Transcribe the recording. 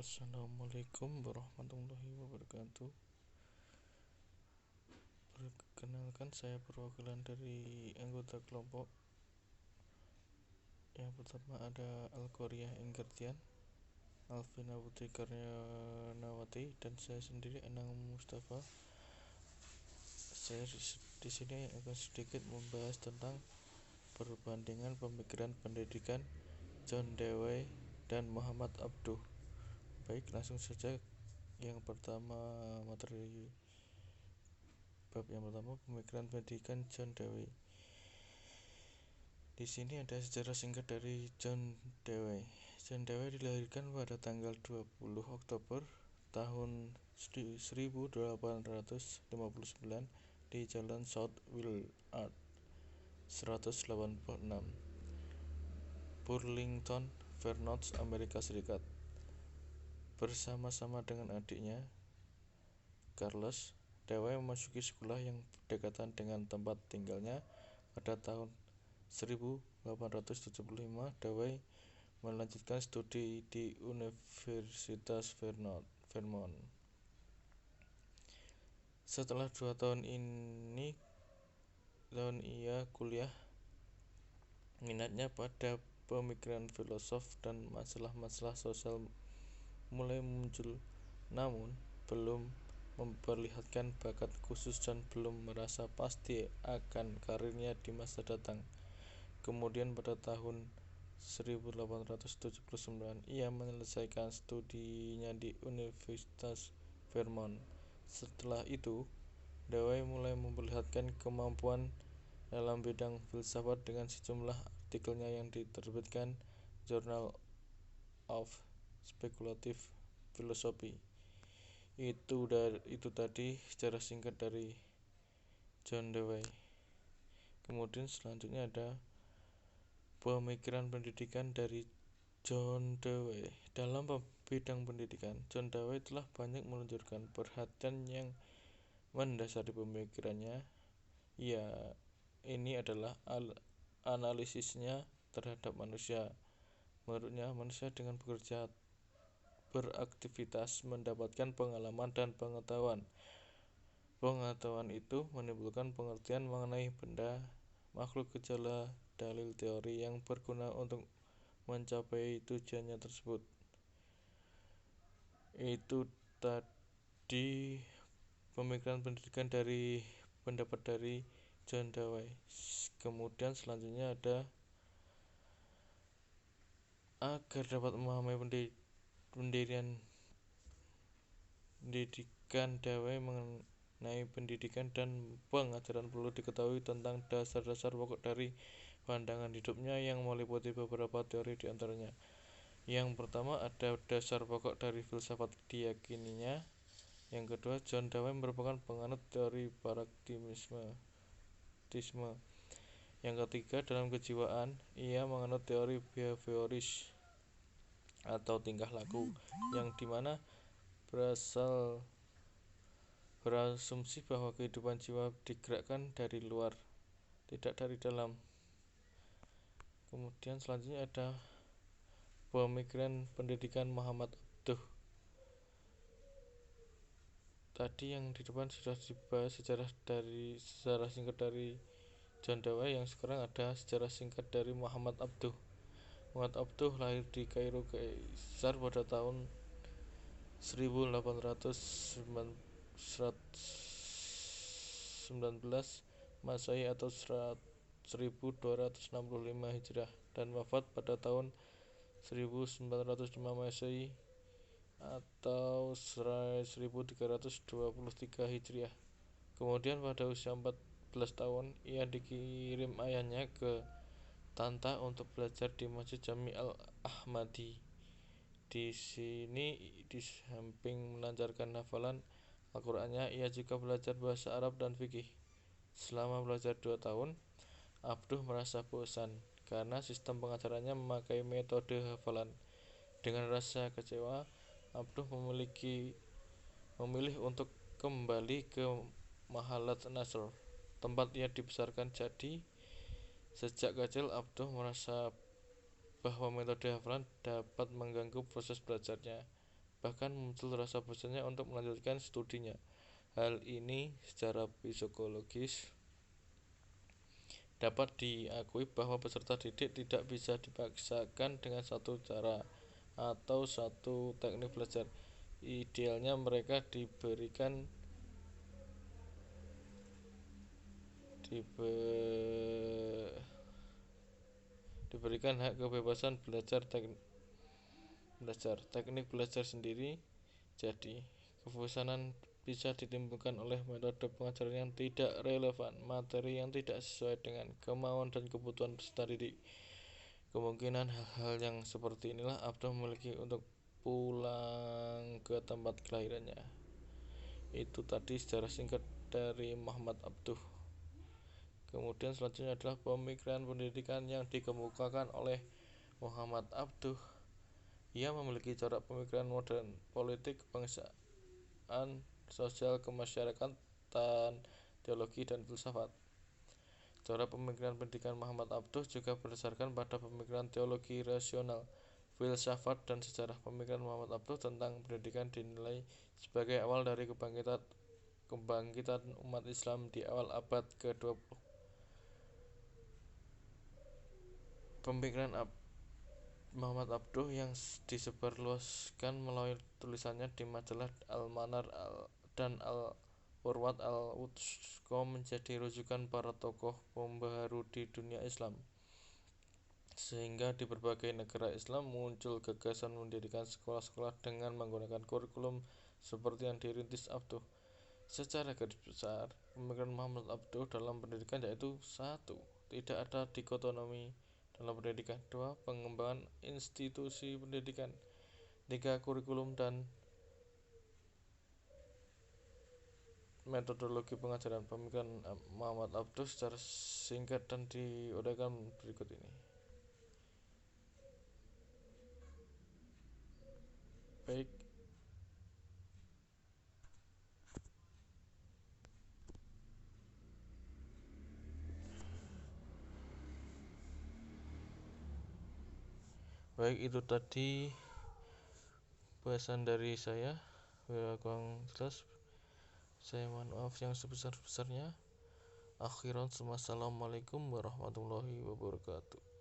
Assalamualaikum warahmatullahi wabarakatuh. Perkenalkan, saya perwakilan dari anggota kelompok. Yang pertama ada Al-Qoriah Inggertian, Alvina Putri Karyanawati, dan saya sendiri Anang Mustafa. Saya di sini akan sedikit membahas tentang perbandingan pemikiran pendidikan John Dewey dan Muhammad Abduh. Baik, langsung saja. Yang pertama, materi bab yang pertama, pemikiran pendidikan John Dewey. Di sini ada sejarah singkat dari John Dewey. John Dewey dilahirkan pada tanggal 20 Oktober tahun 1859 di Jalan South Willard 186, Burlington, Vermont, Amerika Serikat. Bersama-sama dengan adiknya, Charles, Dewey memasuki sekolah yang berdekatan dengan tempat tinggalnya. Pada tahun 1875, Dewey melanjutkan studi di Universitas Vermont. Setelah 2 tahun ia kuliah. Minatnya pada pemikiran filosof dan masalah-masalah sosial mulai muncul, namun belum memperlihatkan bakat khusus dan belum merasa pasti akan karirnya di masa datang. Kemudian pada tahun 1879 ia menyelesaikan studinya di Universitas Vermont. Setelah itu, Dewey mulai memperlihatkan kemampuan dalam bidang filsafat dengan sejumlah artikelnya yang diterbitkan Journal of Speculative Philosophy. Itu tadi sejarah singkat dari John Dewey. Kemudian selanjutnya ada pemikiran pendidikan dari John Dewey. Dalam bidang pendidikan, John Dewey telah banyak menunjukkan perhatian yang mendasari pemikirannya. Ini adalah analisisnya terhadap manusia. Menurutnya, manusia dengan bekerja, beraktivitas, mendapatkan pengalaman dan pengetahuan. Pengetahuan itu menimbulkan pengertian mengenai benda, makhluk, gejala, dalil, teori yang berguna untuk mencapai tujuannya tersebut. Itu tadi pemikiran pendidikan dari pendapat dari John Dewey. Kemudian selanjutnya ada agar dapat memahami pendidikan Dewey mengenai pendidikan dan pengajaran perlu diketahui tentang dasar-dasar pokok dari pandangan hidupnya yang meliputi beberapa teori di antaranya. Yang pertama ada dasar pokok dari filsafat diyakininya. Yang kedua, John Dewey merupakan penganut teori pragmatisme. Yang ketiga, dalam kejiwaan, ia menganut teori behavioris atau tingkah laku, yang dimana berasumsi bahwa kehidupan jiwa digerakkan dari luar, tidak dari dalam. Kemudian selanjutnya ada pemikiran pendidikan Muhammad Abduh. Tadi yang di depan sudah dibahas sejarah singkat dari John Dewey. Yang sekarang ada sejarah singkat dari Muhammad Abduh. Muhammad Abduh lahir di Kairo, Kaisar pada tahun 1819 Masehi atau 1265 Hijriah, dan wafat pada tahun 1905 Masehi atau 1323 Hijriah. Kemudian pada usia 14 tahun ia dikirim ayahnya ke Tanta untuk belajar di Masjid Jami Al-Ahmadi. Di sini di samping melancarkan hafalan Al-Qur'annya, ia juga belajar bahasa Arab dan fikih. Selama belajar 2 tahun, Abduh merasa bosan karena sistem pengajarannya memakai metode hafalan. Dengan rasa kecewa, Abduh memilih untuk kembali ke Mahalat Nasr, tempat ia dibesarkan. Jadi, sejak kecil Abduh merasa bahwa metode hafalan dapat mengganggu proses belajarnya. bahkan muncul rasa bosannya untuk melanjutkan studinya. Hal ini secara psikologis dapat diakui bahwa peserta didik tidak bisa dipaksakan dengan satu cara atau satu teknik belajar. Idealnya mereka diberikan hak kebebasan teknik belajar sendiri. Jadi, kebosanan bisa ditimbulkan oleh metode pengajaran yang tidak relevan, materi yang tidak sesuai dengan kemauan dan kebutuhan peserta didik. Kemungkinan hal-hal yang seperti inilah Abduh memiliki untuk pulang ke tempat kelahirannya. Itu tadi sejarah singkat dari Muhammad Abduh. Kemudian selanjutnya adalah pemikiran pendidikan yang dikemukakan oleh Muhammad Abduh. Ia memiliki corak pemikiran modern, politik, kebangsaan, sosial, kemasyarakatan, teologi, dan filsafat. Corak pemikiran pendidikan Muhammad Abduh juga berdasarkan pada pemikiran teologi rasional, filsafat, dan sejarah. Pemikiran Muhammad Abduh tentang pendidikan dinilai sebagai awal dari kebangkitan umat Islam di awal abad ke-20. Pemikiran Muhammad Abduh yang disebarluaskan melalui tulisannya di majalah Al-Manar dan Al-Urwat Al-Wuthqa menjadi rujukan para tokoh pembaharu di dunia Islam, sehingga di berbagai negara Islam muncul gagasan mendirikan sekolah-sekolah dengan menggunakan kurikulum seperti yang dirintis Abduh. Secara garis besar, pemikiran Muhammad Abduh dalam pendidikan yaitu 1. Tidak ada dikotomi dalam pendidikan. 2. Pengembangan institusi pendidikan. 3. Kurikulum dan metodologi pengajaran. Pemikiran Muhammad Abduh secara singkat dan diuraikan berikut ini. Baik, itu tadi bahasan dari saya. Bila kurang jelas, saya mohon maaf yang sebesar-besarnya. Akhiran, assalamualaikum warahmatullahi wabarakatuh.